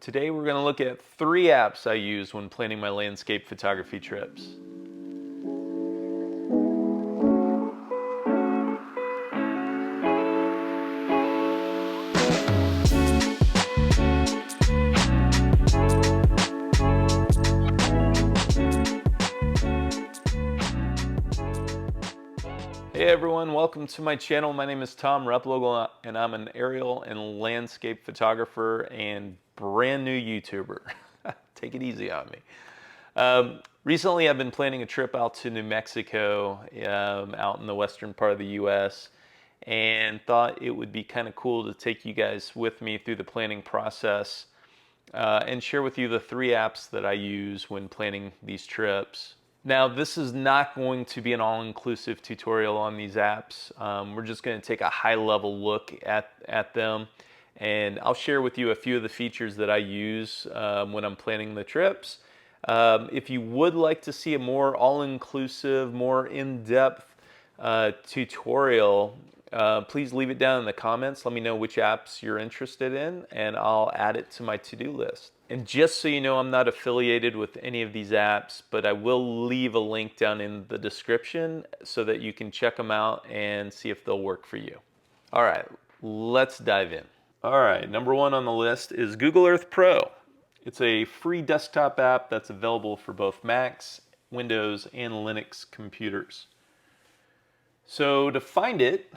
Today we're going to look at 3 apps I use when planning my landscape photography trips. Hey everyone, welcome to my channel. My name is Tom Replogle and I'm an aerial and landscape photographer and brand new YouTuber. Take it easy on me. Recently I've been planning a trip out to New Mexico, out in the western part of the US, and thought it would be kind of cool to take you guys with me through the planning process and share with you the 3 apps that I use when planning these trips. Now, this is not going to be an all-inclusive tutorial on these apps. We're just going to take a high-level look at them, and I'll share with you a few of the features that I use when I'm planning the trips. If you would like to see a more all-inclusive, more in-depth tutorial, please leave it down in the comments. Let me know which apps you're interested in, and I'll add it to my to-do list. And just so you know, I'm not affiliated with any of these apps, but I will leave a link down in the description so that you can check them out and see if they'll work for you. All right, let's dive in. All right, number 1 on the list is Google Earth Pro. It's a free desktop app that's available for both Macs, Windows, and Linux computers. So to find it,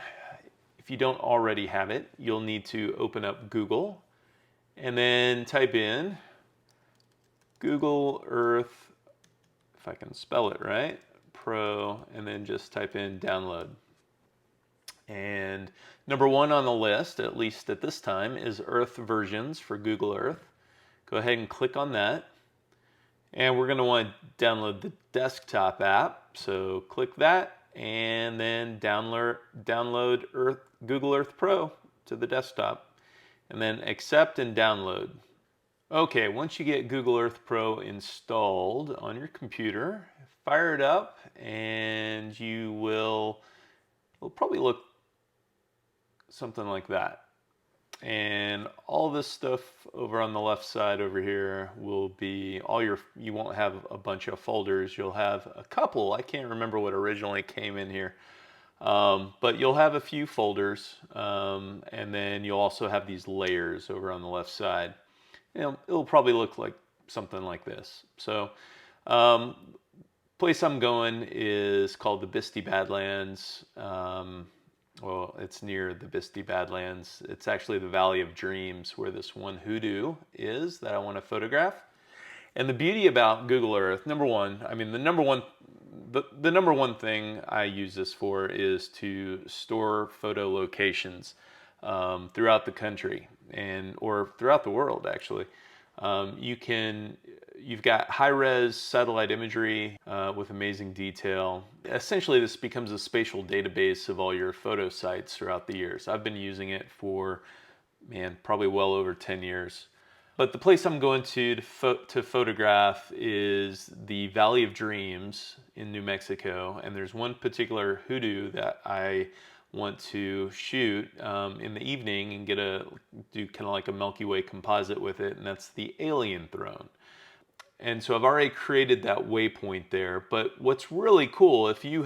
if you don't already have it, you'll need to open up Google and then type in Google Earth, if I can spell it right, Pro, and then just type in download. And number 1 on the list, at least at this time, is Earth versions for Google Earth. Go ahead and click on that. And we're going to want to download the desktop app. So click that and then download Google Earth Pro to the desktop. And then accept and download. Okay, once you get Google Earth Pro installed on your computer, fire it up and it'll probably look something like that. And all this stuff over on the left side over here will be you won't have a bunch of folders. You'll have a couple. I can't remember what originally came in here. But you'll have a few folders, and then you'll also have these layers over on the left side. It'll probably look like something like this. So, place I'm going is called the Bisty Badlands. Well, it's near the Bisty Badlands. It's actually the Valley of Dreams where this one hoodoo is that I want to photograph. And the beauty about Google Earth, number 1, I mean, the number one thing I use this for is to store photo locations throughout the country or throughout the world, actually. You've got high-res satellite imagery with amazing detail. Essentially, this becomes a spatial database of all your photo sites throughout the years. I've been using it for, probably well over 10 years. But the place I'm going to photograph is the Valley of Dreams in New Mexico, and there's one particular hoodoo that I want to shoot in the evening and do kind of like a Milky Way composite with it, and that's the Alien Throne. And so I've already created that waypoint there. But what's really cool, if you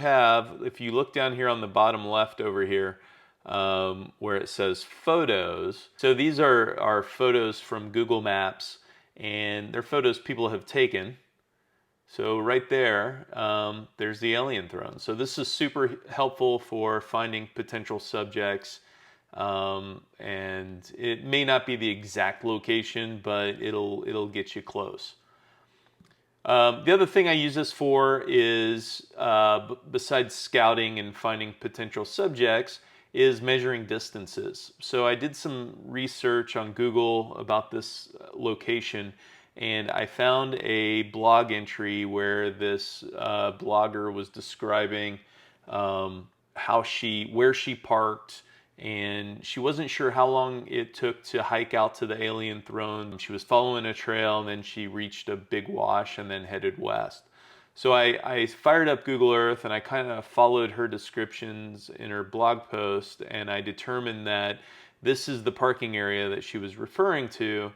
look down here on the bottom left over here, where it says photos. So these are photos from Google Maps, and they're photos people have taken. So right there, there's the Alien Throne. So this is super helpful for finding potential subjects, and it may not be the exact location, but it'll get you close. The other thing I use this for is, besides scouting and finding potential subjects, is measuring distances. So I did some research on Google about this location, and I found a blog entry where this blogger was describing where she parked, and she wasn't sure how long it took to hike out to the Alien Throne. She was following a trail, and then she reached a big wash and then headed west. So I fired up Google Earth and I kind of followed her descriptions in her blog post, and I determined that this is the parking area that she was referring to.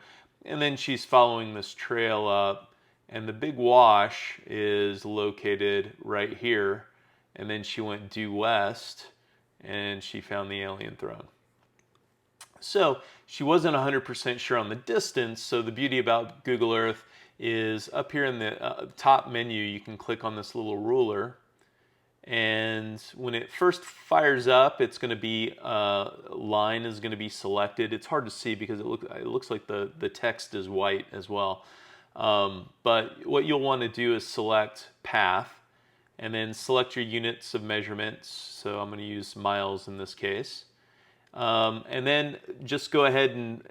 And then she's following this trail up, and the big wash is located right here. And then she went due west, and she found the alien throne. So she wasn't 100% sure on the distance. So the beauty about Google Earth is up here in the top menu, you can click on this little ruler. And when it first fires up, it's going to be, line is going to be selected. It's hard to see because it looks like the text is white as well. But what you'll want to do is select path, and then select your units of measurements. So I'm going to use miles in this case. And then just go ahead and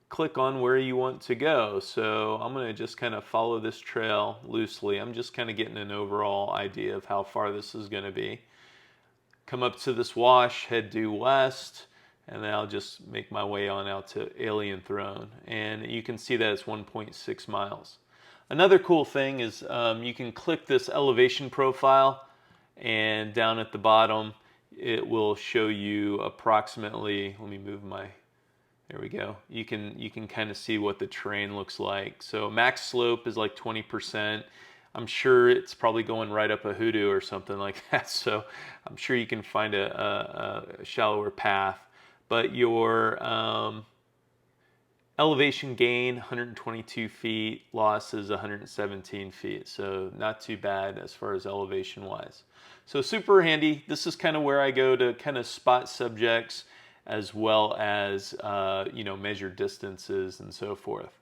click on where you want to go. So I'm going to just kind of follow this trail loosely. I'm just kind of getting an overall idea of how far this is going to be. Come up to this wash, head due west, and then I'll just make my way on out to Alien Throne. And you can see that it's 1.6 miles. Another cool thing is you can click this elevation profile, and down at the bottom it will show you approximately, let me move my, there we go. You can kind of see what the terrain looks like. So max slope is like 20%. I'm sure it's probably going right up a hoodoo or something like that. So I'm sure you can find a shallower path. But your elevation gain, 122 feet, loss is 117 feet. So not too bad as far as elevation wise. So super handy. This is kind of where I go to kind of spot subjects as well as measure distances and so forth.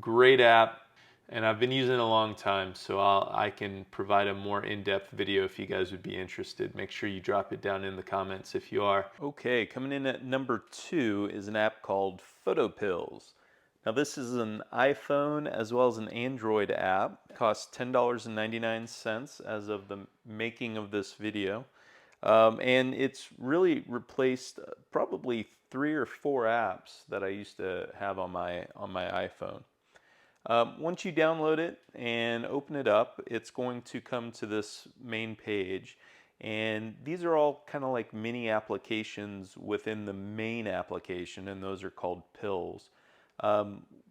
Great app, and I've been using it a long time, so I can provide a more in-depth video if you guys would be interested. Make sure you drop it down in the comments if you are. Okay, coming in at number 2 is an app called PhotoPills. Now this is an iPhone as well as an Android app. It costs $10.99 as of the making of this video. And it's really replaced probably 3 or 4 apps that I used to have on my iPhone. Once you download it and open it up, it's going to come to this main page. And these are all kind of like mini applications within the main application, and those are called pills.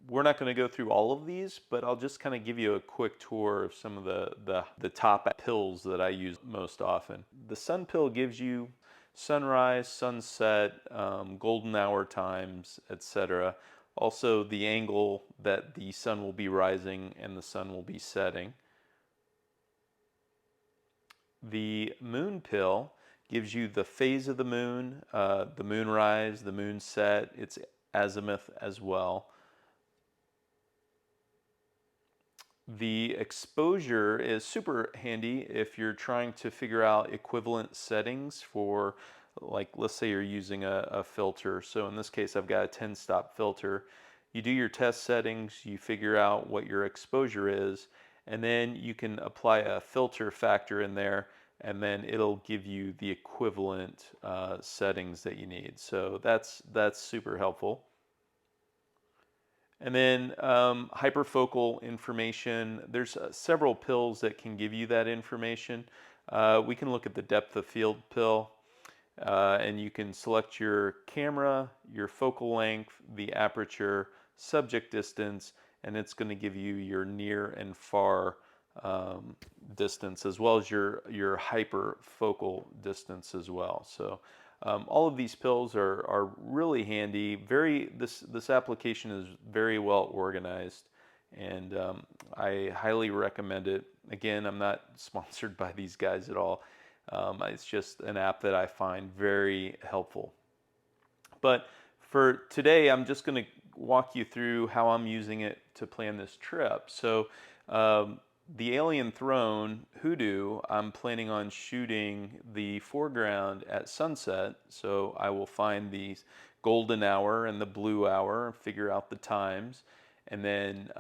We're not going to go through all of these, but I'll just kind of give you a quick tour of some of the top pills that I use most often. The sun pill gives you sunrise, sunset, golden hour times, etc. Also the angle that the sun will be rising and the sun will be setting. The moon pill gives you the phase of the moon rise, the moon set, its azimuth as well. The exposure is super handy if you're trying to figure out equivalent settings for, like, let's say you're using a filter. So in this case, I've got a 10-stop filter. You do your test settings, you figure out what your exposure is, and then you can apply a filter factor in there, and then it'll give you the equivalent settings that you need. So that's super helpful. And then hyperfocal information. There's several pills that can give you that information. We can look at the depth of field pill, and you can select your camera, your focal length, the aperture, subject distance, and it's going to give you your near and far distance, as well as your hyperfocal distance as well. So all of these pills are really handy. This application is very well organized, and I highly recommend it. Again, I'm not sponsored by these guys at all. It's just an app that I find very helpful. But for today, I'm just going to walk you through how I'm using it to plan this trip. So the Alien Throne Hoodoo, I'm planning on shooting the foreground at sunset. So I will find the golden hour and the blue hour, figure out the times, and then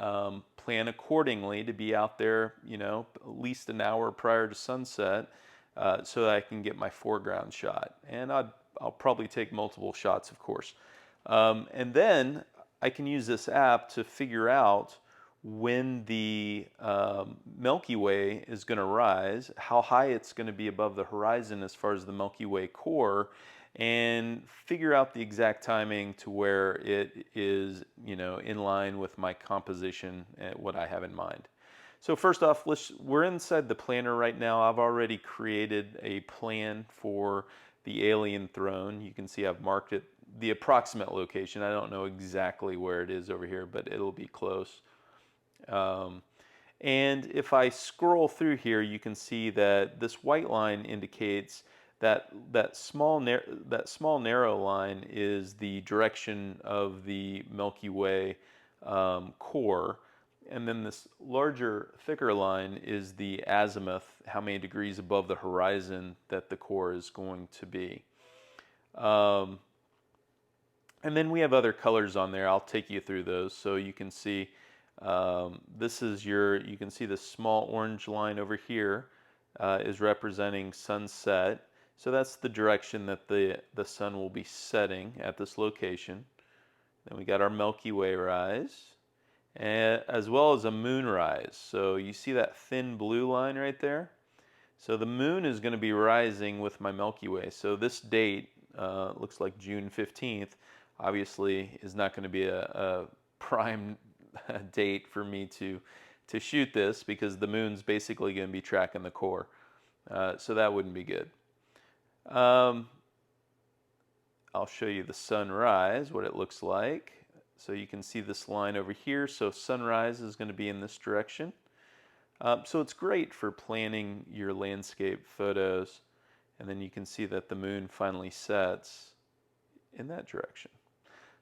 plan accordingly to be out there, at least an hour prior to sunset, so that I can get my foreground shot. And I'll probably take multiple shots, of course. And then I can use this app to figure out when the Milky Way is going to rise, how high it's going to be above the horizon as far as the Milky Way core, and figure out the exact timing to where it is, in line with my composition and what I have in mind. So first off, we're inside the planner right now. I've already created a plan for the alien throne. You can see I've marked it, the approximate location. I don't know exactly where it is over here, but it'll be close. And if I scroll through here, you can see that this white line indicates that small narrow line is the direction of the Milky Way core, and then this larger, thicker line is the azimuth, how many degrees above the horizon that the core is going to be. And then we have other colors on there. I'll take you through those so you can see. You can see the small orange line over here is representing sunset. So that's the direction that the sun will be setting at this location. Then we got our Milky Way rise, as well as a moon rise. So you see that thin blue line right there? So the moon is going to be rising with my Milky Way. So this date, looks like June 15th, obviously is not going to be a prime date for me to shoot this, because the moon's basically going to be tracking the core. So that wouldn't be good. I'll show you the sunrise, what it looks like. So you can see this line over here. So sunrise is going to be in this direction. So it's great for planning your landscape photos. And then you can see that the moon finally sets in that direction.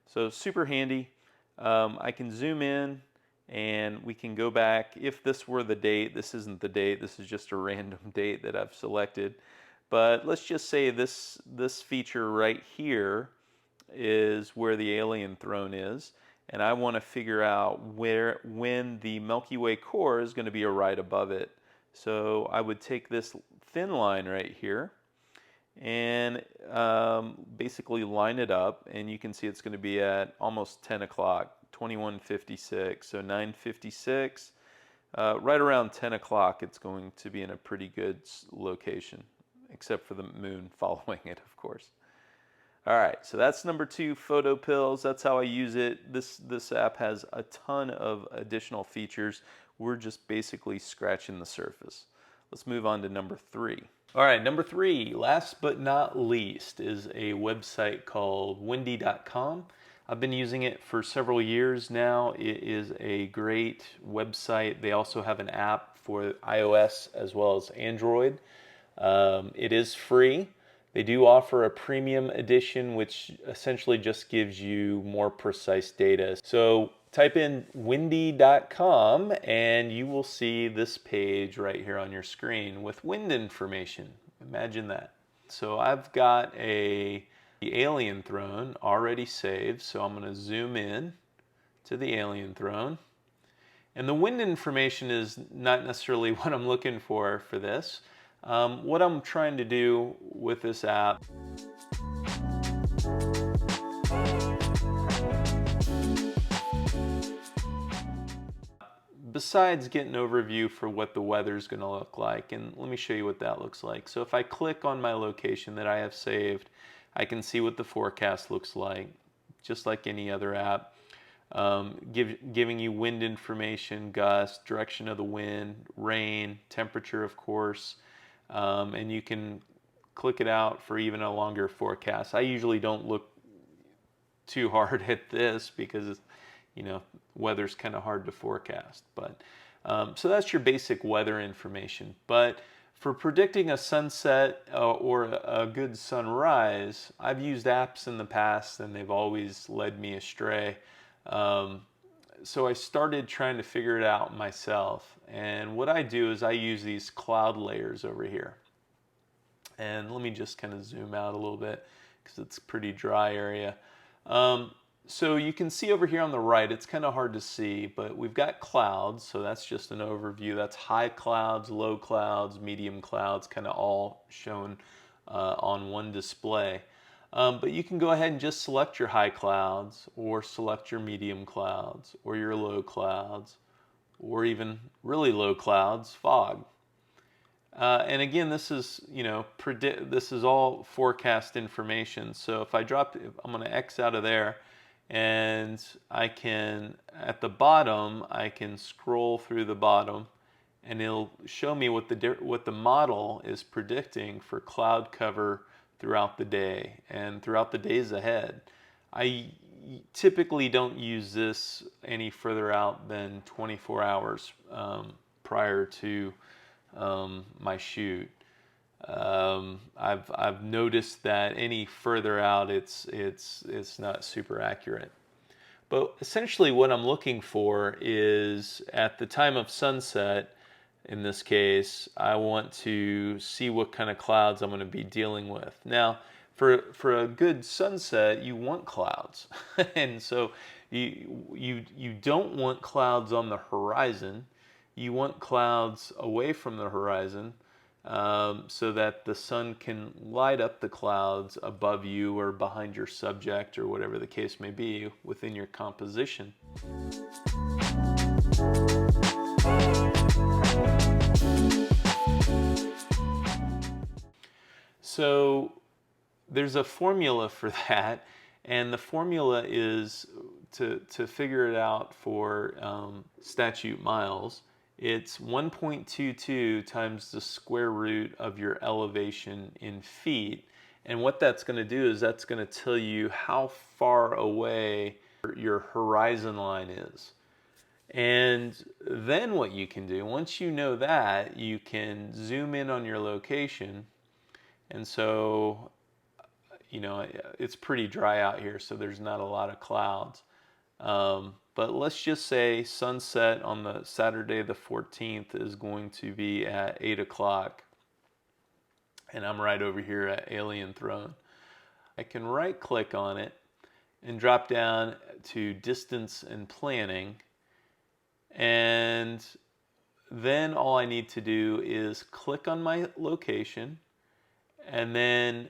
So super handy. I can zoom in and we can go back. If this were the date, this isn't the date, this is just a random date that I've selected. But let's just say this feature right here is where the alien throne is, and I want to figure out when the Milky Way core is going to be right above it. So I would take this thin line right here and basically line it up, and you can see it's going to be at almost 10 o'clock, 21:56, so 9:56. Right around 10 o'clock it's going to be in a pretty good location, except for the moon following it, of course. All right, so that's number 2, photo pills. That's how I use it. This app has a ton of additional features. We're just basically scratching the surface. Let's move on to number 3. All right, number 3, last but not least, is a website called windy.com. I've been using it for several years now. It is a great website. They also have an app for iOS as well as Android. It is free. They do offer a premium edition, which essentially just gives you more precise data. So type in windy.com and you will see this page right here on your screen with wind information. Imagine that. So I've got the alien throne already saved, so I'm going to zoom in to the alien throne. And the wind information is not necessarily what I'm looking for this. What I'm trying to do with this app besides getting an overview for what the weather is going to look like, and let me show you what that looks like. So if I click on my location that I have saved, I can see what the forecast looks like, just like any other app. Giving you wind information, gust, direction of the wind, rain, temperature, of course. And you can click it out for even a longer forecast. I usually don't look too hard at this because, weather's kind of hard to forecast. But so that's your basic weather information. But for predicting a sunset or a good sunrise, I've used apps in the past and they've always led me astray. So I started trying to figure it out myself. And what I do is I use these cloud layers over here. And let me just kind of zoom out a little bit because it's a pretty dry area. So you can see over here on the right, it's kind of hard to see, but we've got clouds. So that's just an overview. That's high clouds, low clouds, medium clouds, kind of all shown on one display. But you can go ahead and just select your high clouds, or select your medium clouds, or your low clouds, or even really low clouds, fog. And again, this is, this is all forecast information. So if I'm going to X out of there, and I can, at the bottom, I can scroll through the bottom, and it'll show me what the model is predicting for cloud cover throughout the day and throughout the days ahead. I typically don't use this any further out than 24 hours prior to my shoot. I've noticed that any further out, it's not super accurate. But essentially, what I'm looking for is at the time of sunset. In this case, I want to see what kind of clouds I'm going to be dealing with. Now, for a good sunset, you want clouds, and so you don't want clouds on the horizon. You want clouds away from the horizon, so that the sun can light up the clouds above you or behind your subject or whatever the case may be within your composition. So there's a formula for that, and the formula is to figure it out for statute miles. It's 1.22 times the square root of your elevation in feet. And what that's going to do is that's going to tell you how far away your horizon line is. And then what you can do, once you know that, you can zoom in on your location. And so, it's pretty dry out here, so there's not a lot of clouds. But let's just say sunset on the Saturday the 14th is going to be at 8 o'clock. And I'm right over here at Alien Throne. I can right click on it and drop down to distance and planning. And then all I need to do is click on my location and then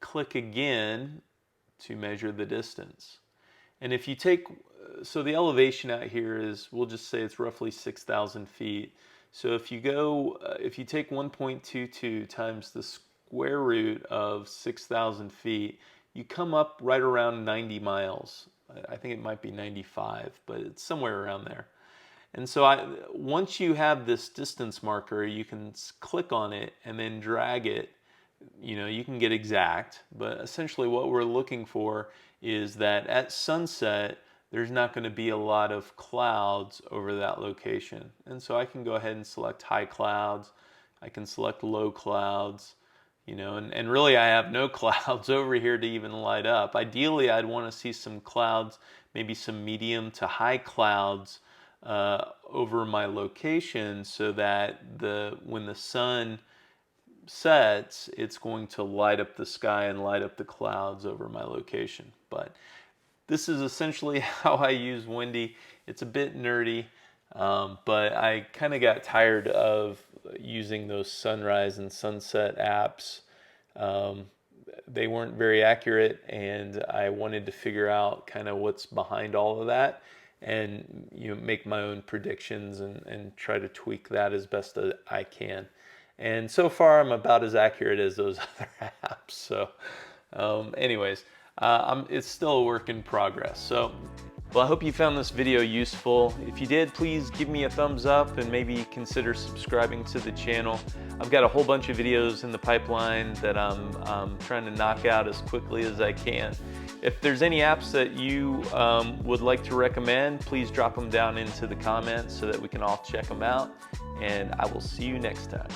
click again to measure the distance. And if you take, so the elevation out here is, we'll just say it's roughly 6,000 feet. So if you take 1.22 times the square root of 6,000 feet, you come up right around 90 miles. I think it might be 95, but it's somewhere around there. And so once you have this distance marker, you can click on it and then drag it. You can get exact, but essentially what we're looking for is that at sunset, there's not going to be a lot of clouds over that location. And so I can go ahead and select high clouds. I can select low clouds, and really I have no clouds over here to even light up. Ideally, I'd want to see some clouds, maybe some medium to high clouds over my location, so that when the sun sets, it's going to light up the sky and light up the clouds over my location. But this is essentially how I use Windy. It's a bit nerdy, but I kind of got tired of using those sunrise and sunset apps. They weren't very accurate, and I wanted to figure out kind of what's behind all of that, and make my own predictions and try to tweak that as best as I can. And so far, I'm about as accurate as those other apps. So anyways, it's still a work in progress. So, well, I hope you found this video useful. If you did, please give me a thumbs up and maybe consider subscribing to the channel. I've got a whole bunch of videos in the pipeline that I'm trying to knock out as quickly as I can. If there's any apps that you would like to recommend, please drop them down into the comments so that we can all check them out. And I will see you next time.